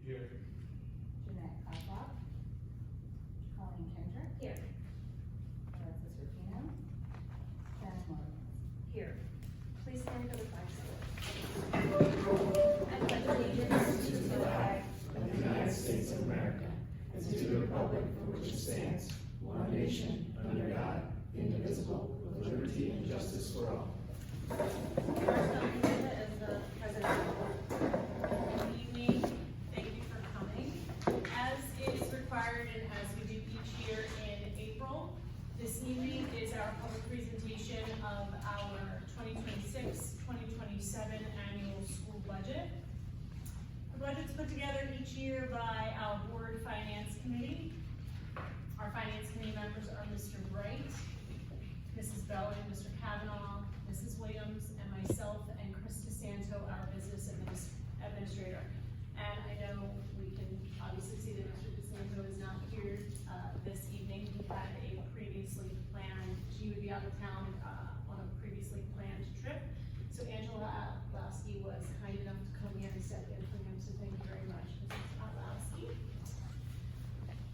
Here. Jeanette Kozlov. Colleen Kendrick. Here. Alexis Rufino. Shannon Williams. Here. Please stand for the flag salute. I pledge allegiance to the flag of the United States of America, and to the republic for which it stands, one nation, under God, indivisible, with liberty and justice for all. First on the agenda is the president's report. Good evening. Thank you for coming. As is required and as we do each year in April, this evening is our public presentation of our 2026-2027 annual school budget. The budget's put together each year by our board finance committee. Our finance committee members are Mr. Bright, Mrs. Bowen, Mr. Kavanaugh, Mrs. Williams, and myself, and Chris DeSanto, our business administrator. And I know we can obviously see that Mr. DeSanto is not here this evening. He had a previously planned, she would be out of town on a previously planned trip. So Angela Lasky was kind enough to come here and step in for him, so thank you very much, Mrs. Lasky.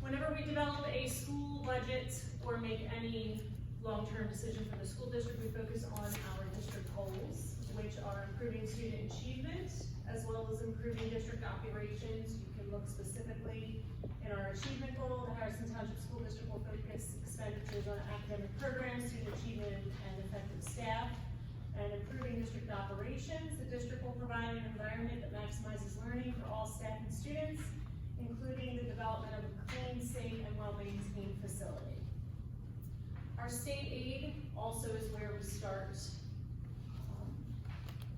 Whenever we develop a school budget or make any long-term decision for the school district, we focus on our district goals, which are improving student achievement, as well as improving district operations. You can look specifically in our achievement goal. The Harrison Township School District will focus expenditures on academic programs, student achievement, and effective staff. And improving district operations, the district will provide an environment that maximizes learning for all staff and students, including the development of a clean, safe, and well-maintained facility. Our state aid also is where we start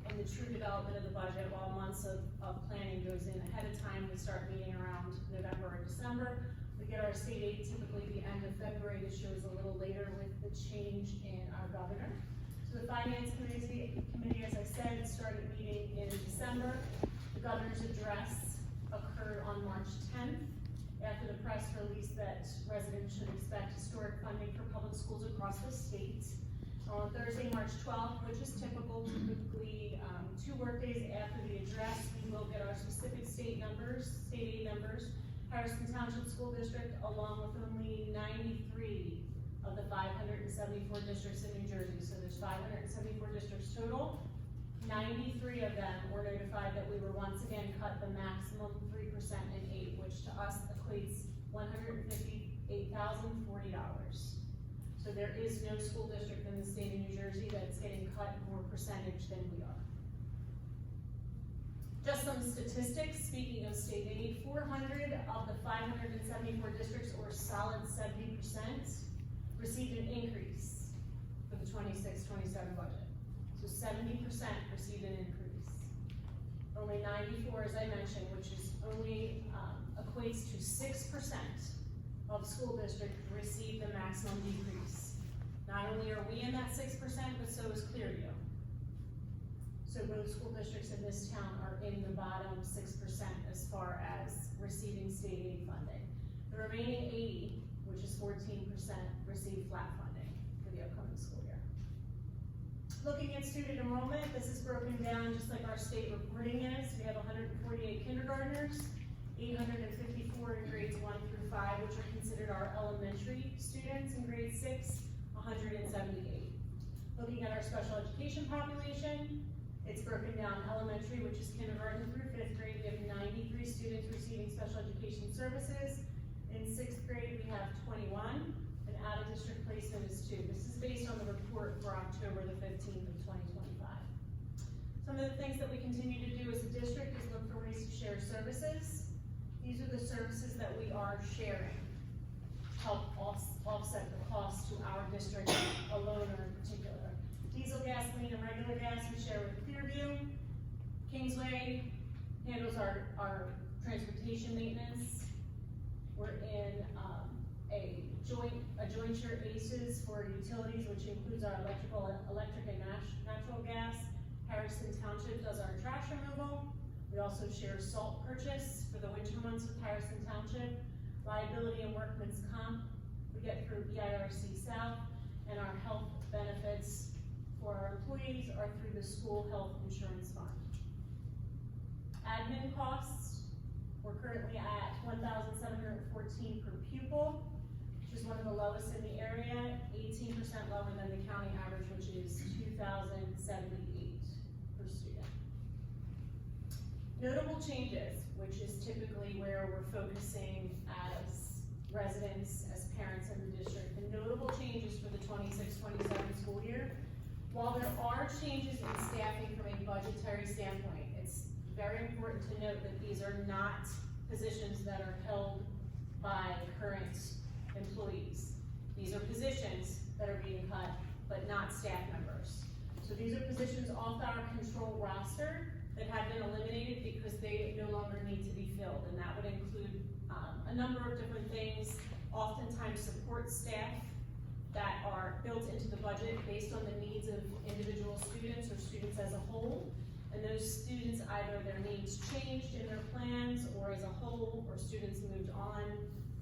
in the true development of the budget. While months of planning goes in ahead of time, we start meeting around November or December. We get our state aid typically the end of February. This year is a little later with the change in our governor. So the finance committee, as I said, started meeting in December. The governor's address occurred on March 10th. After the press release that residents should expect historic funding for public schools across the state. On Thursday, March 12th, which is typical, typically 2 workdays after the address, we will get our specific state aid numbers. Harrison Township School District, along with only 93 of the 574 districts in New Jersey. So there's 574 districts total. 93 of them were notified that we were once again cut the maximum 3% in aid, which to us equates $158,040. So there is no school district in the state of New Jersey that's getting cut more percentage than we are. Just some statistics, speaking of state aid, 400 of the 574 districts, or solid 70%, received an increase for the 26-27 budget. So 70% received an increase. Only 94, as I mentioned, which is only equates to 6% of school districts receive the maximum decrease. Not only are we in that 6%, but so is Clearview. So both school districts in this town are in the bottom 6% as far as receiving state aid funding. The remaining 80, which is 14%, receive flat funding for the upcoming school year. Looking at student enrollment, this is broken down just like our state reporting is. We have 148 kindergartners, 854 in grades 1 through 5, which are considered our elementary students. In grade 6, 178. Looking at our special education population, it's broken down elementary, which is kindergarten through 5th grade. We have 93 students receiving special education services. In 6th grade, we have 21, and out-of-district placement is 2. This is based on the report for October the 15th of 2025. Some of the things that we continue to do as a district is look for ways to share services. These are the services that we are sharing to help offset the cost to our district alone or in particular. Diesel, gasoline, and regular gas we share with Clearview. Kingsway handles our transportation maintenance. We're in a jointure ACES for utilities, which includes our electric and natural gas. Harrison Township does our trash removal. We also share salt purchase for the winter months with Harrison Township. Liability and workman's comp we get through EIRC South, and our health benefits for our employees are through the school health insurance fund. Admin costs, we're currently at $1,714 per pupil, which is one of the lowest in the area, 18% lower than the county average, which is $2,078 per student. Notable changes, which is typically where we're focusing as residents, as parents in the district. The notable changes for the 26-27 school year, while there are changes in staffing from a budgetary standpoint, it's very important to note that these are not positions that are held by current employees. These are positions that are being cut, but not staff members. So these are positions off our control roster that have been eliminated because they no longer need to be filled, and that would include a number of different things, oftentimes support staff that are built into the budget based on the needs of individual students or students as a whole. And those students, either their needs changed in their plans or as a whole, or students moved on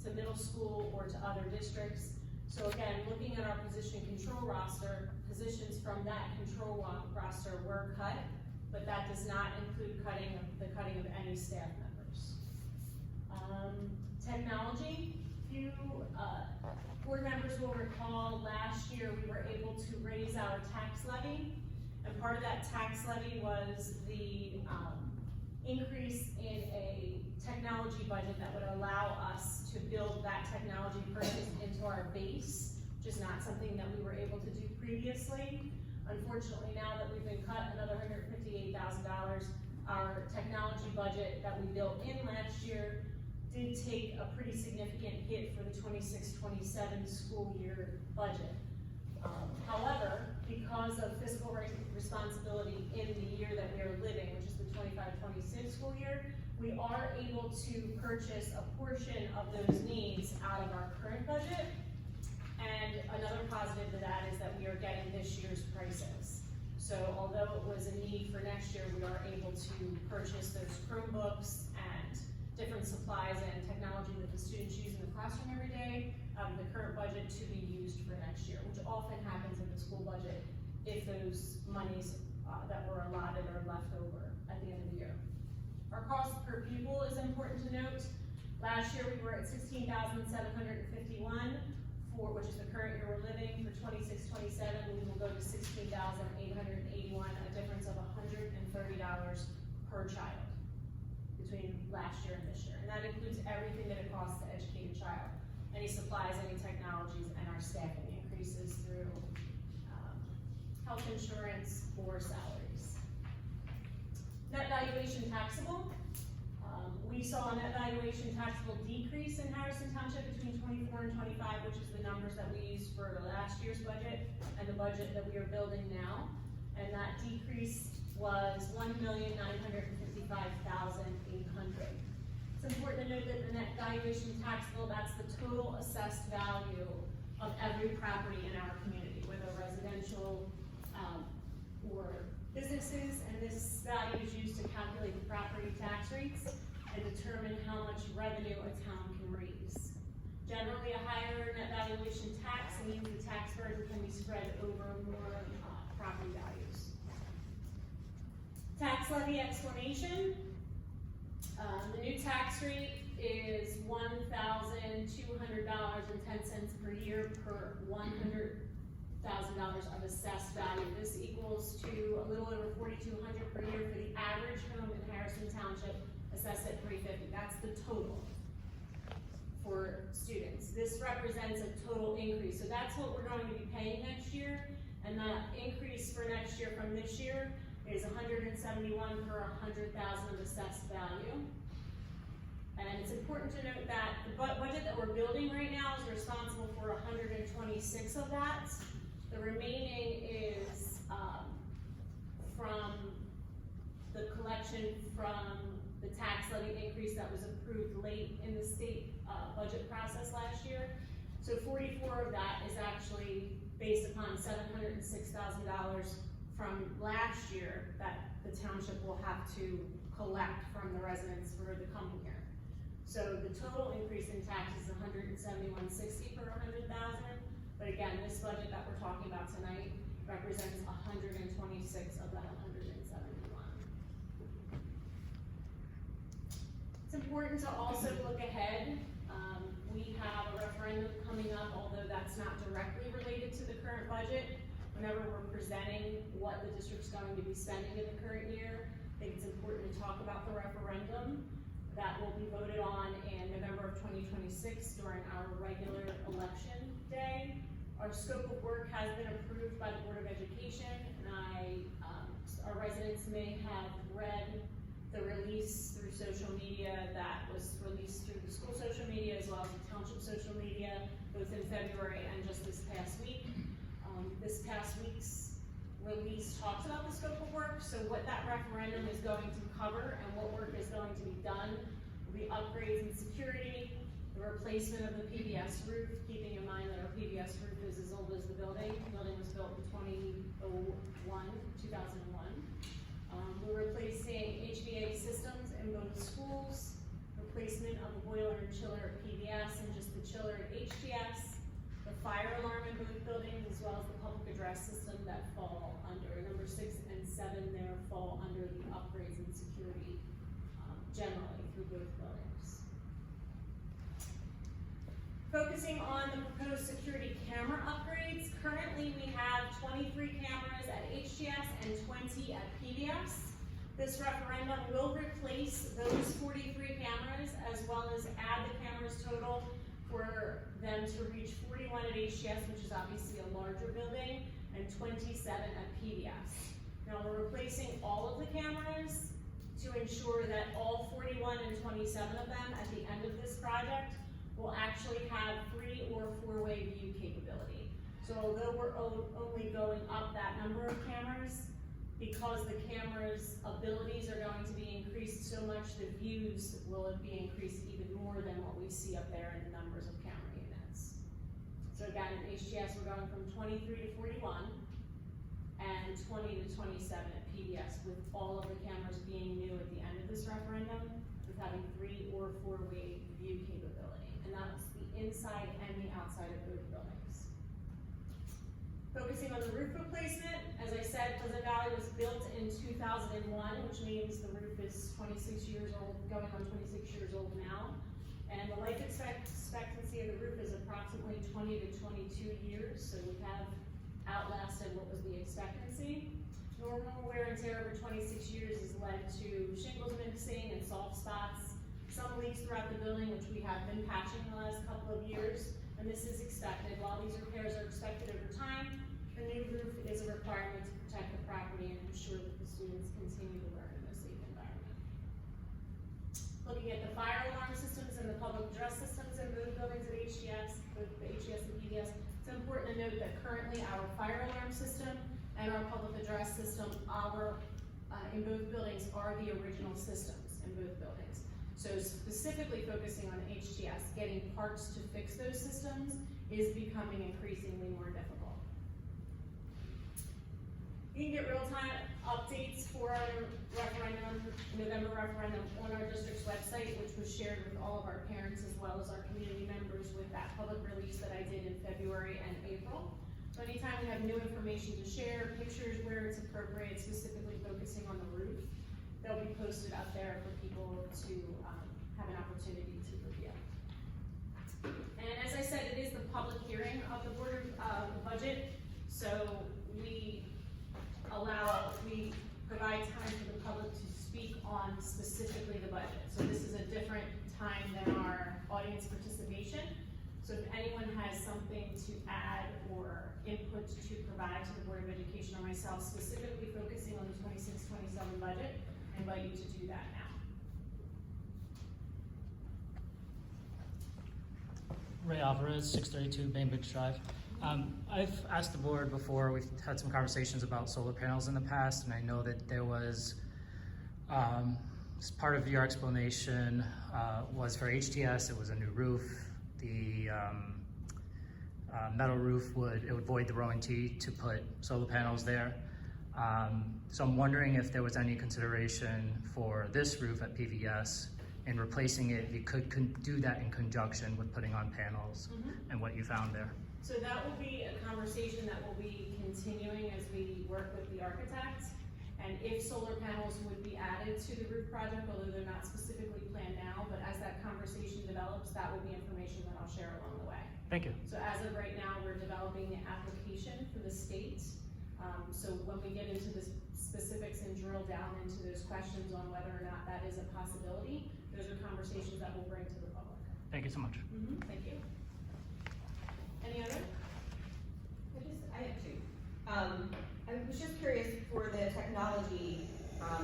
to middle school or to other districts. So again, looking at our position control roster, positions from that control roster were cut, but that does not include the cutting of any staff members. Technology, few board members will recall last year we were able to raise our tax levy, and part of that tax levy was the increase in a technology budget that would allow us to build that technology purchase into our base, which is not something that we were able to do previously. Unfortunately, now that we've been cut another $158,000, our technology budget that we built in last year did take a pretty significant hit for the 26-27 school year budget. However, because of fiscal responsibility in the year that we are living, which is the 25-26 school year, we are able to purchase a portion of those needs out of our current budget. And another positive to that is that we are getting this year's prices. So although it was a need for next year, we are able to purchase those Chromebooks and different supplies and technology that the students use in the classroom every day out of the current budget to be used for next year, which often happens in the school budget if those monies that were allotted are left over at the end of the year. Our cost per pupil is important to note. Last year we were at $16,751 for, which is the current year we're living. For 26-27, we will go to $16,881, a difference of $130 per child between last year and this year. And that includes everything that it costs to educate a child. Any supplies, any technologies, and our staffing increases through health insurance or salaries. Net valuation taxable. We saw a net valuation taxable decrease in Harrison Township between 24 and 25, which is the numbers that we used for last year's budget and the budget that we are building now. And that decrease was $1,955,800. It's important to note that the net valuation taxable, that's the total assessed value of every property in our community, whether residential or businesses, and this value is used to calculate the property tax rates and determine how much revenue a town can raise. Generally, a higher net valuation tax means the tax burden can be spread over more property values. Tax levy explanation. The new tax rate is $1,200.10 per year per $100,000 of assessed value. This equals to a little over $4,200 per year for the average home in Harrison Township, assessed at $350. That's the total for students. This represents a total increase. So that's what we're going to be paying next year. And that increase for next year from this year is $171 per $100,000 of assessed value. And it's important to note that the budget that we're building right now is responsible for 126 of that. The remaining is from the collection from the tax levy increase that was approved late in the state budget process last year. So 44 of that is actually based upon $706,000 from last year that the township will have to collect from the residents for the coming year. So the total increase in tax is $171.60 per 100,000. But again, this budget that we're talking about tonight represents 126 of that 171. It's important important to also look ahead. We have a referendum coming up, although that's not directly related to the current budget. Whenever we're presenting what the district's going to be spending in the current year, I think it's important to talk about the referendum that will be voted on in November of 2026 during our regular election day. Our scope of work has been approved by the Board of Education, and our residents may have read the release through social media that was released through the school social media as well as the township social media, both in February and just this past week. This past week's release talks about the scope of work, so what that referendum is going to cover and what work is going to be done will be upgrades in security, the replacement of the PBS roof, keeping in mind that our PBS roof is as old as the building. The building was built in 2001. We're replacing HVAC systems in both schools, replacement of the boiler and chiller at PBS and just the chiller at HTS, the fire alarm in both buildings, as well as the public address system that fall under number 6 and 7 there fall under the upgrades in security generally through both buildings. Focusing on the proposed security camera upgrades, currently we have 23 cameras at HTS and 20 at PBS. This referendum will replace those 43 cameras as well as add the cameras total for them to reach 41 at HTS, which is obviously a larger building, and 27 at PBS. Now we're replacing all of the cameras to ensure that all 41 and 27 of them at the end of this project will actually have 3 or 4-way view capability. So although we're only going up that number of cameras, because the camera's abilities are going to be increased so much, the views will be increased even more than what we see up there in the numbers of camera units. So again, in HTS, we're going from 23 to 41 and 20 to 27 at PBS, with all of the cameras being new at the end of this referendum, with having 3 or 4-way view capability. And that's the inside and the outside of both buildings. Focusing on the roof replacement, as I said, Pleasant Valley was built in 2001, which means the roof is 26 years old, going on 26 years old now. And the life expectancy of the roof is approximately 20 to 22 years, so we have outlasted what was the expectancy. Normal wear and tear over 26 years has led to shingles mixing and soft spots, some leaks throughout the building, which we have been patching the last couple of years, and this is expected. While these repairs are expected over time, the new roof is a requirement to protect the property and ensure that the students continue to learn in a safe environment. Looking at the fire alarm systems and the public address systems in both buildings at HTS, both the HTS and PBS, it's important to note that currently our fire alarm system and our public address system in both buildings are the original systems in both buildings. So specifically focusing on HTS, getting parts to fix those systems is becoming increasingly more difficult. You can get real-time updates for our referendum, November referendum, on our district's website, which was shared with all of our parents as well as our community members with that public release that I did in February and April. So anytime we have new information to share, pictures where it's appropriate, specifically focusing on the roof, they'll be posted up there for people to have an opportunity to review. And as I said, it is the public hearing of the Board of Budget, so we provide time for the public to speak on specifically the budget. So this is a different time than our audience participation. So if anyone has something to add or input to provide to the Board of Education or myself, specifically focusing on the 26-27 budget, I invite you to do that now. Ray Alvarez, 632 Bainbridge Drive. I've asked the board before, we've had some conversations about solar panels in the past, and I know that there was, as part of your explanation was for HTS, it was a new roof. The metal roof would void the warranty to put solar panels there. So I'm wondering if there was any consideration for this roof at PVS in replacing it, if you could do that in conjunction with putting on panels and what you found there. So that will be a conversation that will be continuing as we work with the architect. And if solar panels would be added to the roof project, although they're not specifically planned now, but as that will be information that I'll share along the way. Thank you. So as of right now, we're developing an application for the state. So when we get into the specifics and drill down into those questions on whether or not that is a possibility, those are conversations that we'll bring to the public. Thank you so much. Thank you. Any other? I have two. I was just curious for the technology,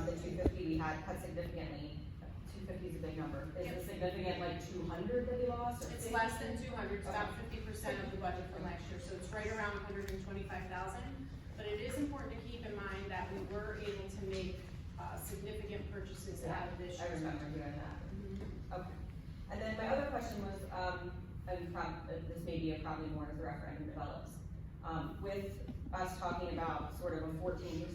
the 250 we had cut significantly. 250 is a big number. Is it significant, like 200 that we lost? Or It's 50? less than 200, it's about 50% of the budget from last year, so it's right around 125,000. But it is important to keep in mind that we were able to make significant purchases out of this I year. remember doing that. Okay. And then my other question was, this may be probably more as the referendum develops. With us talking about sort of a 14%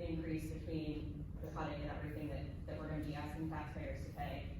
increase between the cutting and everything that we're gonna be asking taxpayers to pay,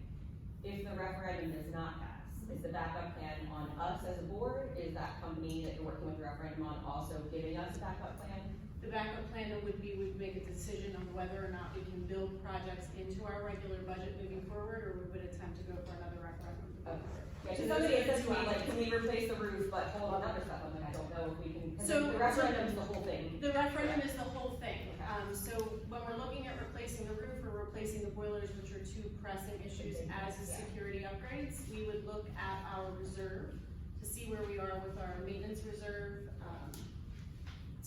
if the referendum does not pass, is the backup plan on us as a board? Is that company that you're working with the referendum on also giving us a backup plan? The backup plan would be, we'd make a decision on whether or not we can build projects into our regular budget moving forward, or we would attempt to go for another referendum. Okay. Yeah, So because those somebody are had the said to two me, like, options. can we replace the roof, but hold on other stuff? I'm like, I don't know if we can, because So- the referendum is the whole thing. The referendum is the whole thing. Okay. So when we're looking at replacing the roof or replacing the boilers, which are two pressing issues as is security upgrades, we would look at our reserve to see where we are with our maintenance reserve,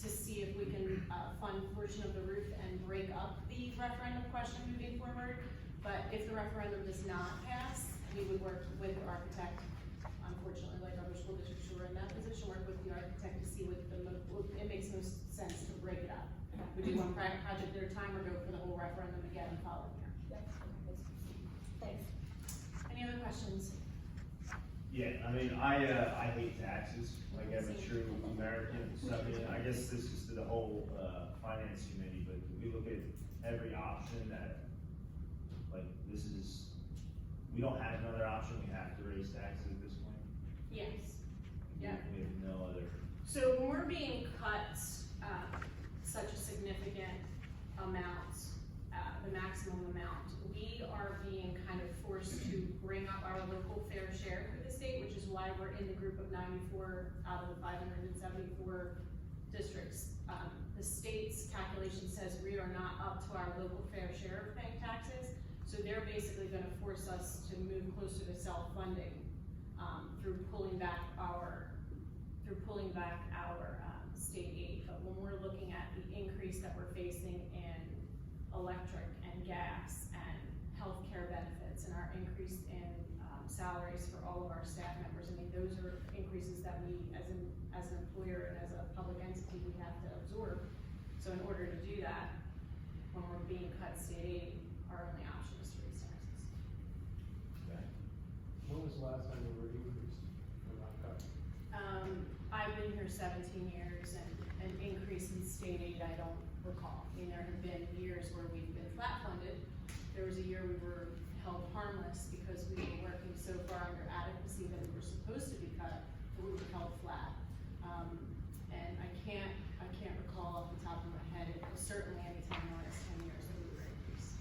to see if we can, fund a portion of the roof and break up the referendum question moving forward. But if the referendum does not pass, we would work with the architect, unfortunately, like other school districts who are in that position, work with the architect to see what it makes most sense to break it up. We do one project at a time or go for the whole referendum again the following year. Thanks. Any other questions? Yeah, I mean, I hate taxes, like I'm a true American, so I mean, I guess this is to the whole, finance committee, but we look at every option that, like, this is, we don't have another option, we have to raise taxes at this point. Yes. Yeah. We have no other. So when we're being cut, such a significant amount, the maximum amount, we are being kind of forced to bring up our local fair share for the state, which is why we're in the group of 94 out of the 574 districts. The state's calculation says we are not up to our local fair share of paying taxes, so they're basically gonna force us to move closer to self-funding, through pulling back our state aid. But when we're looking at the increase that we're facing in electric and gas and healthcare benefits and our increase in salaries for all of our staff members, I mean, those are increases that we, as an employer and as a public entity, we have to absorb. So in order to do that, when we're being cut state aid, our only option is to raise taxes. When was the last time you were increased or not cut? I've been here 17 years, and an increase in state aid, I don't recall. I mean, there have been years where we've been flat funded. There was a year we were held harmless because we were working so far under adequacy that we were supposed to be cut, but we were held flat. And I can't recall off the top of my head, it was certainly any time in the last 10 years that we were increased.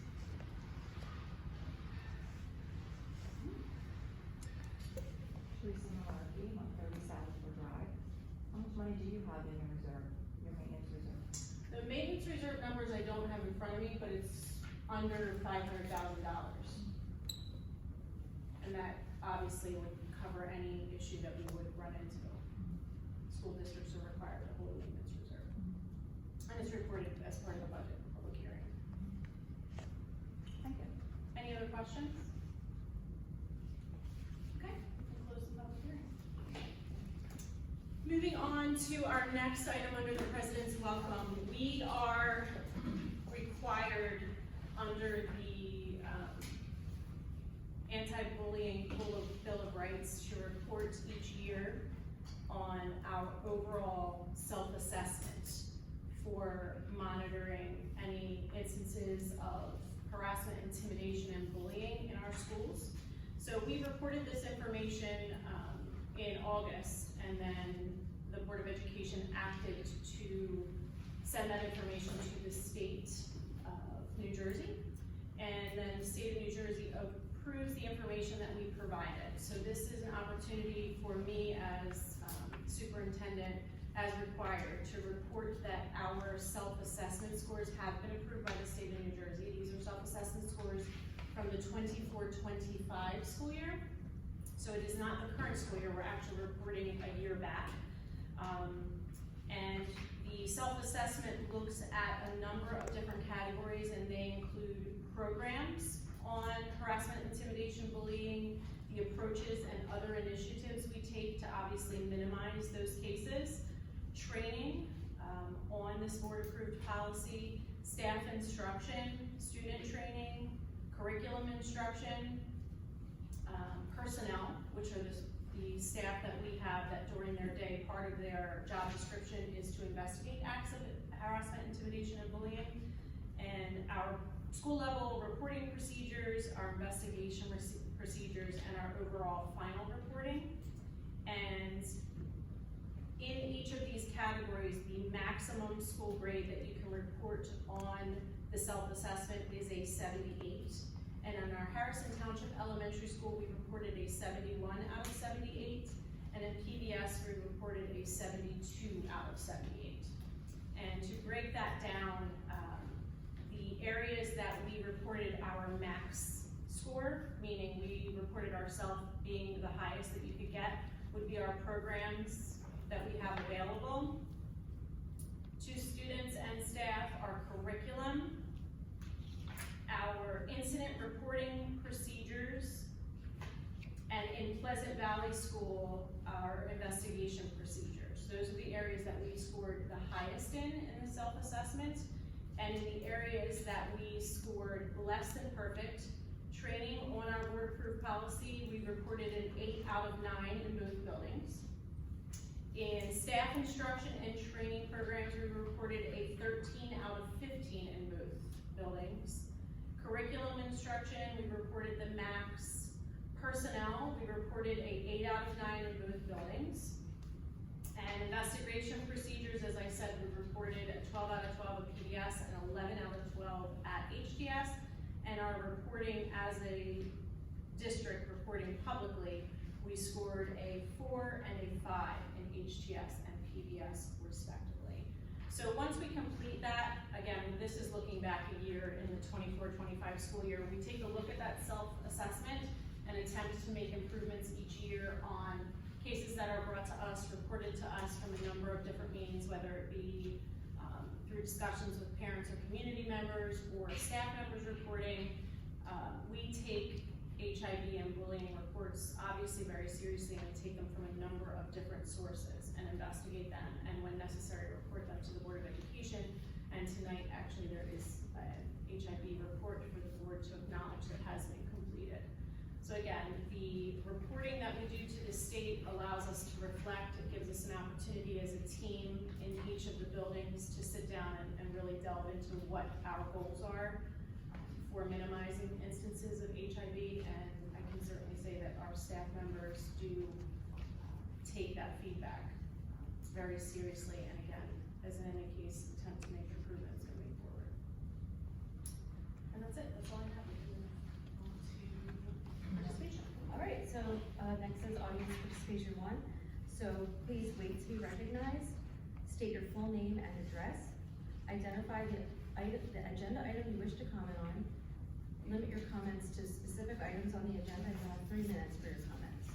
Teresa Malarkey, 130 Salvatore Drive. How much money do you have in your reserve, your maintenance reserve? The maintenance reserve numbers I don't have in front of me, but it's under $500,000. And that obviously would cover any issue that we would run into. School districts are required to hold a maintenance reserve. And it's reported as part of the budget public hearing. Thank you. Any other questions? Okay, we'll close the public hearing. Moving on to our next item under the President's Welcome. We are required under the Anti-Bullying Bill of Rights to report each year on our overall self-assessment for monitoring any instances of harassment, intimidation, and bullying in our schools. So we reported this information in August, and then the Board of Education acted to send that information to the state of New Jersey. And then the state of New Jersey approves the information that we provide provided. So this is an opportunity for me as superintendent, as required, to report that our self-assessment scores have been approved by the state of New Jersey. These are self-assessment scores from the 24-25 school year. So it is not the current school year, we're actually reporting a year back. And the self-assessment looks at a number of different categories, and they include programs on harassment, intimidation, bullying, the approaches and other initiatives we take to obviously minimize those cases, training on this board-approved policy, staff instruction, student training, curriculum instruction, personnel, which are the staff that we have that during their day, part of their job description is to investigate acts of harassment, intimidation, and bullying, and our school level reporting procedures, our investigation procedures, and our overall final reporting. And in each of these categories, the maximum school grade that you can report on the self-assessment is a 78. And in our Harrison Township Elementary School, we reported a 71 out of 78. And in PBS, we reported a 72 out of 78. And to break that down, the areas that we reported our max score, meaning we reported ourselves being the highest that you could get, would be our programs that we have available to students and staff, our curriculum, our incident reporting procedures, and in Pleasant Valley School, our investigation procedures. Those are the areas that we scored the highest in the self-assessment. And in the areas that we scored less than perfect, training on our board-approved policy, we reported an 8 out of 9 in both buildings. In staff instruction and training programs, we reported a 13 out of 15 in both buildings. Curriculum instruction, we reported the max. Personnel, we reported a 8 out of 9 in both buildings. And investigation procedures, as I said, we reported a 12 out of 12 at PBS and 11 out of 12 at HTS. And our reporting as a district, reporting publicly, we scored a 4 and a 5 in HTS and PBS respectively. So once we complete that, again, this is looking back a year in the 24-25 school year, we take a look at that self-assessment and attempt to make improvements each year on cases that are brought to us, reported to us from a number of different means, whether it be through discussions with parents or community members or staff members reporting. We take HIV and bullying reports obviously very seriously and take them from a number of different sources and investigate them, and when necessary, report them to the Board of Education. And tonight, actually, there is an HIV report for the board to acknowledge that has been completed. So again, the reporting that we do to the state allows us to reflect. It gives us an opportunity as a team in each of the buildings to sit down and really delve into what our goals are for minimizing instances of HIV, and I can certainly say that our staff members do take that feedback very seriously, and again, as in any case, attempt to make improvements moving forward. And that's it, that's all I have. We can move on to participation. All right, so next is audience participation 1. So please wait to be recognized, state your full name and address, identify the agenda item you wish to comment on, limit your comments to specific items on the agenda, and you have 3 minutes for your comments.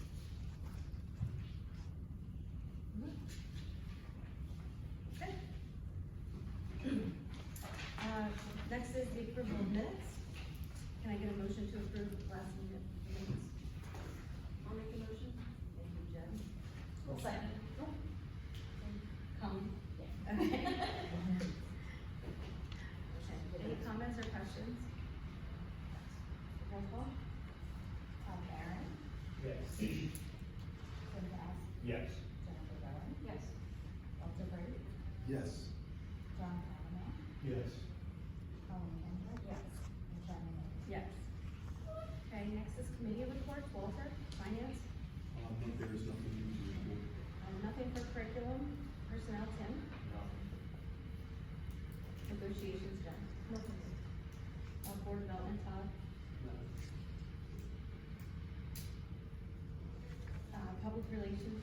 Okay. Next is the approval of minutes. Can I get a motion to approve last minute minutes? I'll make a motion. Thank you, Jen. I'll second. Come. Okay. Any comments or questions? Roll call. Aaron, Yes. Tim Bass, Yes. Jennifer Bowen, Yes. Walter Bird, Yes. John Conlon, Yes. Colleen Kendrick. Yes. And Shannon Davis. Yes. Okay, next is committee reports. Walter, finance, There is nothing new to report. nothing for curriculum, personnel, Tim, negotiations, Jen. Nothing. Board development, Todd, Public relations,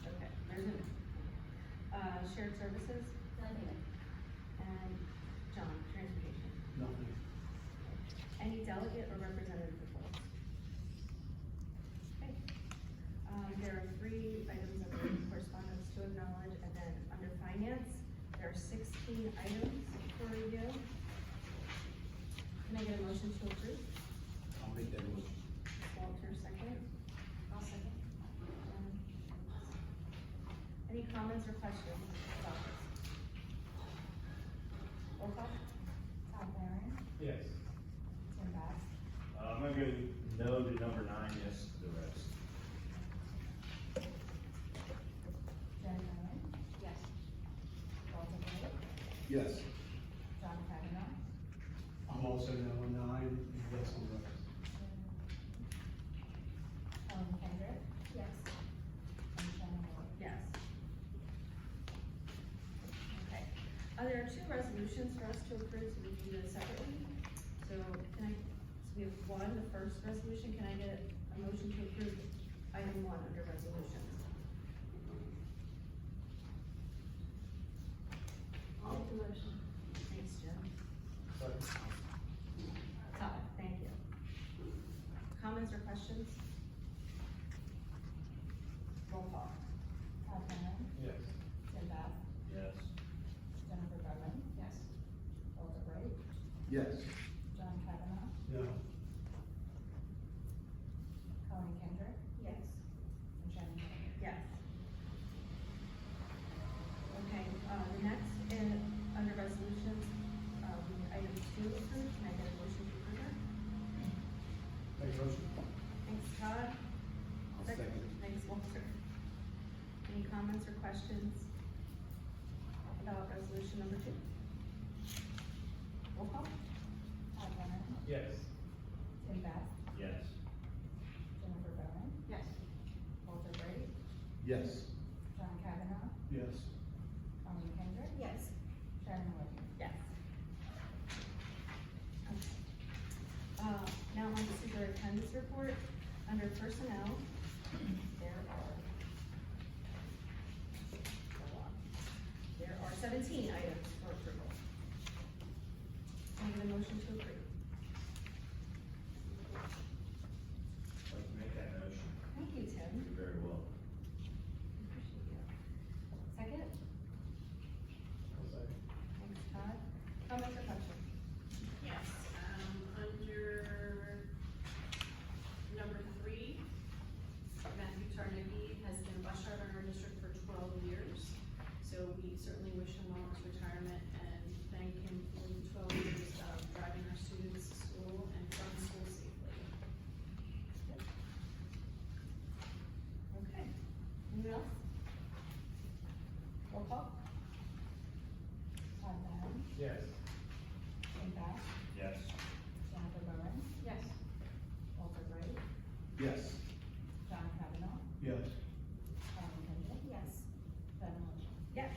okay, there's a, shared services? Nothing. And John, transportation? Nothing. Any delegate or representative reports? Okay. There are 3 items under correspondence to acknowledge, and then under finance, there are 16 items for review. Can I get a motion to approve? I'll make that motion. Walter, second. I'll second. Any comments or questions about this? Roll call? Todd Barron, Yes. Tim Bass, I'm gonna go no to number 9, yes to the rest. Jen Owen, Yes. Walter Bright, Yes. John Kavanaugh, I'm also no on 9, and yes on the rest. Colleen Kendrick, Yes. and Shannon Moore. Yes. Okay, there are 2 resolutions for us to approve, so we can do this separately. So can I, so we have 1, the first resolution, can I get a motion to approve item 1 under resolutions? I'll make the motion. Thanks, Jim. Second. Todd, thank you. Comments or questions? Roll call. Todd Barron, Yes. Tim Bass, Yes. Jennifer Berman, Yes. Walter Bright, Yes. John Kavanaugh, No. Colleen Kendrick, Yes. and Shannon Moore. Yes. Okay, the next, under resolutions, we need item 2 approved, can I get a motion to approve that? Make a motion? Thanks, Todd. I'll second. Thanks, Walter. Any comments or questions about resolution number 2? Roll call? Todd Barron, Yes. Tim Bass, Yes. Jennifer Berman, Yes. Walter Bright, Yes. John Kavanaugh, Yes. Colleen Kendrick, Yes. Shannon Moore. Yes. Okay. Now on to superintendent's report, under personnel, there are 17 items for approval. Can I get a motion to approve? I'd like to make that motion. Thank you, Tim. You're very welcome. Appreciate you. Second? I'll second. Thanks, Todd. Comments or questions? Yes, under number 3, Matthew Tarnicki has been a bus driver in our district for 12 years. So we certainly wish him well in his retirement and thank him for the 12 years of driving our students to school and from school safely. Okay. Anyone else? Roll call? Todd Barron, Yes. Tim Bass, Yes. Jennifer Berman, Yes. Walter Bright, Yes. John Kavanaugh, Yes. Colleen Kendrick, Yes. Shannon Moore. Yes.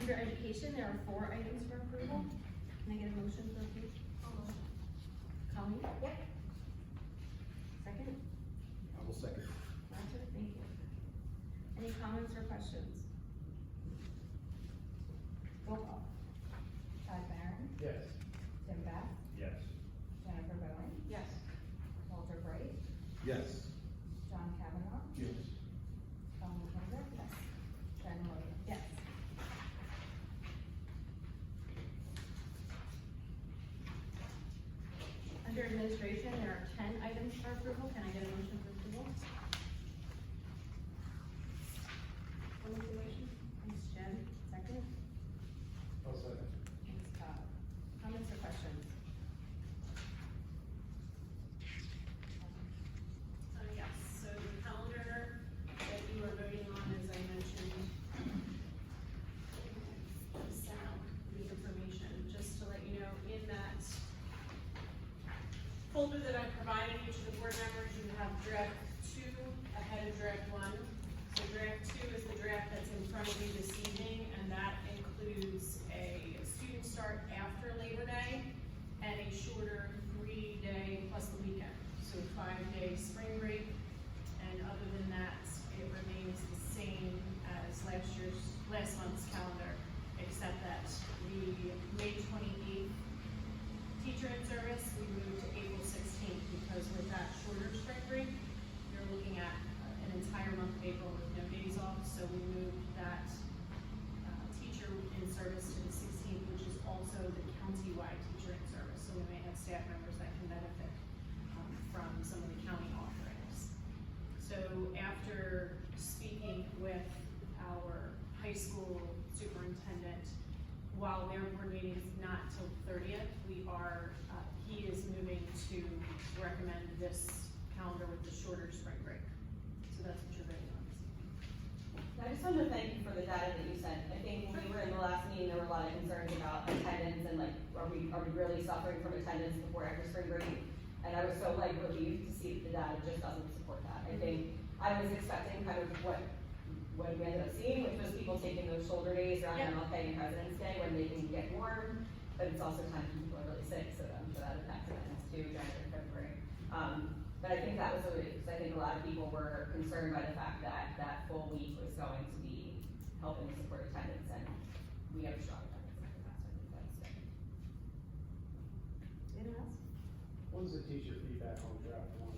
Under education, there are 4 items for approval. Can I get a motion for approval? Colleen? Yep. Second? I will second. Roger, thank you. Any comments or questions? Roll call. Todd Barron, Yes. Tim Bass, Yes. Jennifer Berman, Yes. Walter Bright, Yes. John Kavanaugh, Yes. Colleen Kendrick, Yes. Shannon Moore. Yes. Under administration, there are 10 items for approval. Can I get a motion for approval? I'll make the motion. Thanks, Jen. Second? I'll second. Thanks, Todd. Comments or questions? Yes, so the calendar that you are voting on, as I mentioned, sent out the information, just to let you know, in that folder that I provided you to the board members, you have draft 2 ahead of draft 1. So draft 2 is the draft that's in front of you this evening, and that includes a student start after Labor Day and a shorter 3 to a 5-day spring break. And other than that, it remains the same as last month's calendar, except that the May 28th teacher in service, we moved to April 16th, because with that shorter spring break, you're looking at an entire month of April with no days off, so we moved that teacher in service to the 16th, which is also the county-wide teacher in service, so we may have staff members that can benefit from some of the county offerings. So after speaking with our high school superintendent, while their board meeting is not till 30th, he is moving to recommend this calendar with the shorter spring break. So that's what you're voting on this evening. I just wanted to thank you for the data that you sent. I think when we were in the last meeting, there were a lot of concerns about attendance and like, are we really suffering from attendance before after spring break? And I was so like relieved to see that the data just doesn't support that. I think I was expecting kind of what we ended up seeing, which was people taking those shoulder days around MLK and President's Day when they can get warm, but it's also time when people are really sick, so I'm sure that impacts attendance too, January, February. But I think that was because I think a lot of people were concerned by the fact that that full week was going to be helping to support attendance, and we have strong attendance. I think that's good. Anyone else? When's the teacher feedback on draft one?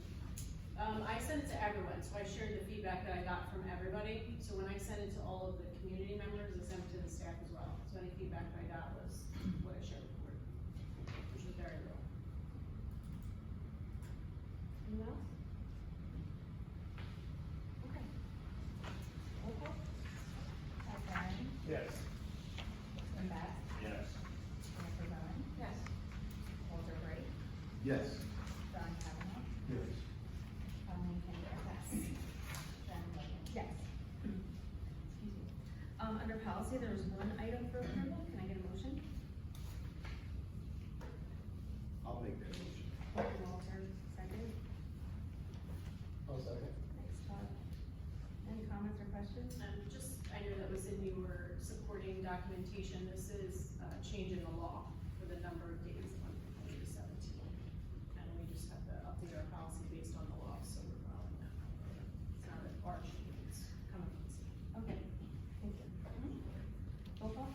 I sent it to everyone, so I shared the feedback that I got from everybody. So when I sent it to all of the community members, I sent it to the staff as well. So any feedback that I got was what I shared with the board, which was very little. Anyone else? Okay. Roll call. Todd Barron, Yes. Tim Bass, Yes. Jennifer Bowen. Yes. Walter Gray, Yes. John Kavanaugh, Yes. Colleen Kendrick. Yes. Jen Williams. Yes. Excuse me. Under policy, there was one item for approval. Can I get a motion? I'll make that motion. Walter, second. I'll second. Thanks, Todd. Any comments or questions? I know that was in your supporting documentation. This is a change in the law for the number of days on 20 to 17. And we just have to update our policy based on the law, so we're following that. It's not our change, it's coming from the state. Okay, thank you. Roll call.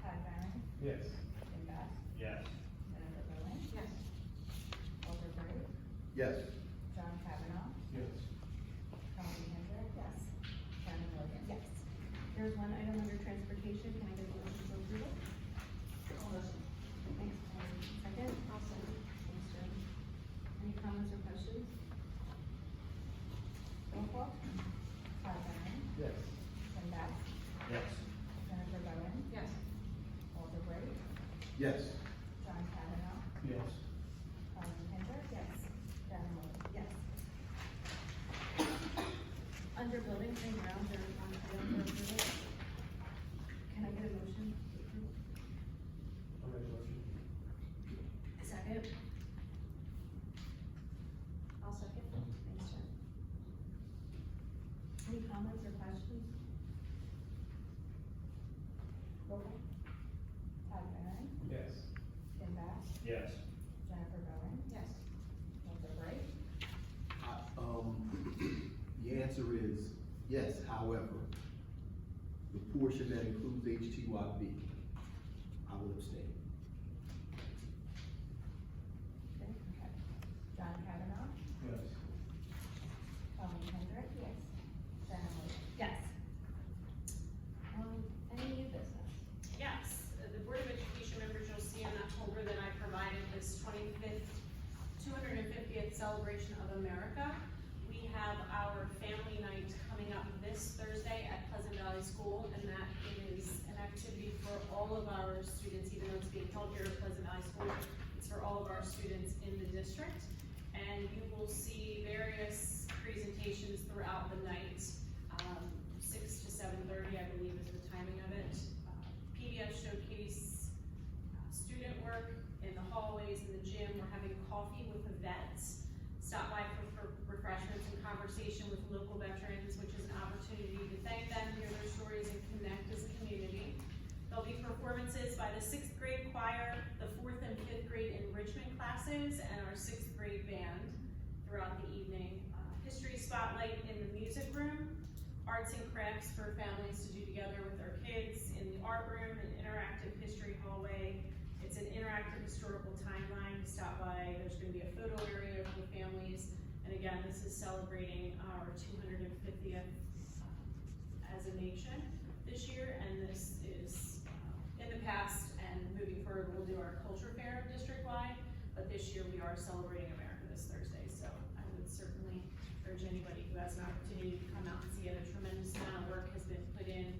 Todd Barron, Yes. Tim Bass, Yes. Jennifer Bowen. Yes. Walter Gray, Yes. John Kavanaugh, Yes. Colleen Kendrick. Yes. Jen Williams. Yes. There's one item under transportation. Can I get a motion for approval? Thanks, Colleen. Second? I'll second. Thanks, Jen. Any comments or questions? Roll call. Todd Barron, Yes. Tim Bass, Yes. Jennifer Bowen. Yes. Walter Gray, Yes. John Kavanaugh, Yes. Colleen Kendrick. Yes. Jen Williams. Yes. Under buildings and grounds, there is one item for approval. Can I get a motion to approve? I'll make a motion. Second? I'll second. Thanks, Jen. Any comments or questions? Roll call. Todd Barron, Yes. Tim Bass, Yes. Jennifer Bowen. Yes. Walter Gray. The answer is yes, however, the portion that includes HTYB, I will abstain. Okay. John Kavanaugh, Yes. Colleen Kendrick. Yes. Jen Williams. Yes. Any new business? Yes, the Board of Education members, you'll see in that folder that I provided this 250th celebration of America. We have our family night coming up this Thursday at Pleasant Valley School, and that is an activity for all of our students, even though it's being held here at Pleasant Valley School. It's for all of our students in the district, and you will see various presentations throughout the night. 6 to 7:30, I believe, is the timing of it. PBS showcase, student work in the hallways, in the gym. We're having coffee with the vets. Stop by for refreshments and conversation with local veterans, which is an opportunity to thank them, hear their stories, and connect as a community. There'll be performances by the 6th grade choir, the 4th and 5th grade enrichment classes, and our 6th grade band. throughout the evening. History spotlight in the music room, arts and crafts for families to do together with their kids in the art room, an interactive history hallway. It's an interactive historical timeline to stop by. There's gonna be a photo area for families. And again, this is celebrating our 250th as a nation this year. And this is, in the past and moving forward, we'll do our culture fair district-wide. But this year we are celebrating America this Thursday. So I would certainly urge anybody who has an opportunity to come out and see it. A tremendous amount of work has been put in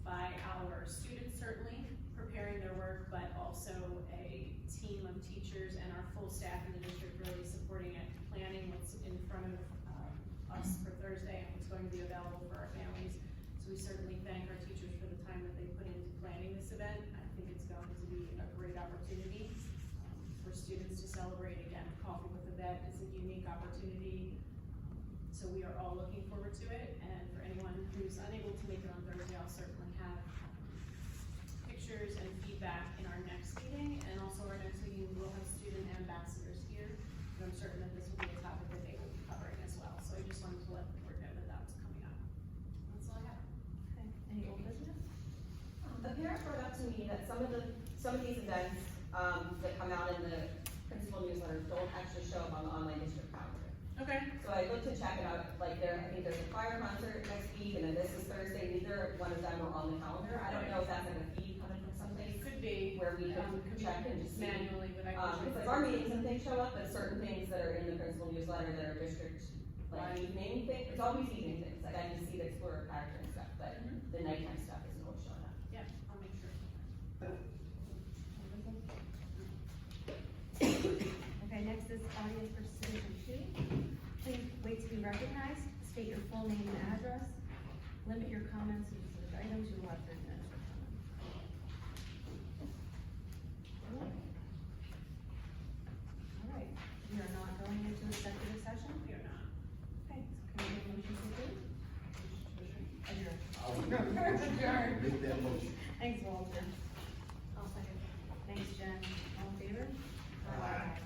by our students, certainly, preparing their work, but also a team of teachers and our full staff in the district really supporting it, planning what's in front of us for Thursday and what's going to be available for our families. So we certainly thank our teachers for the time that they put into planning this event. I think it's going to be a great opportunity for students to celebrate. Again, Coffee with the Vet is a unique opportunity. So we are all looking forward to it, and for anyone who's unable to make it on Thursday, I'll certainly have pictures and feedback in our next meeting, and also our next meeting, we'll have student ambassadors here, and I'm certain that this will be a topic that they will be covering as well, so I just wanted to let the board know that that was coming up. That's all I have. Okay, any old business? A parent brought up to me that some of these events, that come out in the principal newsletters don't actually show up on the online district calendar. Okay. So I looked to check it out, like I think there's a choir concert next week, and then this is Thursday, neither one of them are on the calendar. I don't know if that's like a feed coming from someplace Could be. where we could check and just see. Manually, but I can. It's like our meetings and things show up, but certain things that are in the principal newsletter that are district, like evening things, it's always evening things, like I can see the Explorer character and stuff, but the nighttime stuff isn't always showing up. Yeah, I'll make sure. Okay, next is audience participation two. Please wait to be recognized, state your full name and address, limit your comments to specific items, you will have 30 minutes for comment. All right, we are not going into executive session? We are not. Okay, so can we get a motion to approve? Adjourn. Adjourn. Make that motion. Thanks, Walter. I'll second. Thanks, Jen. All in favor? Aye.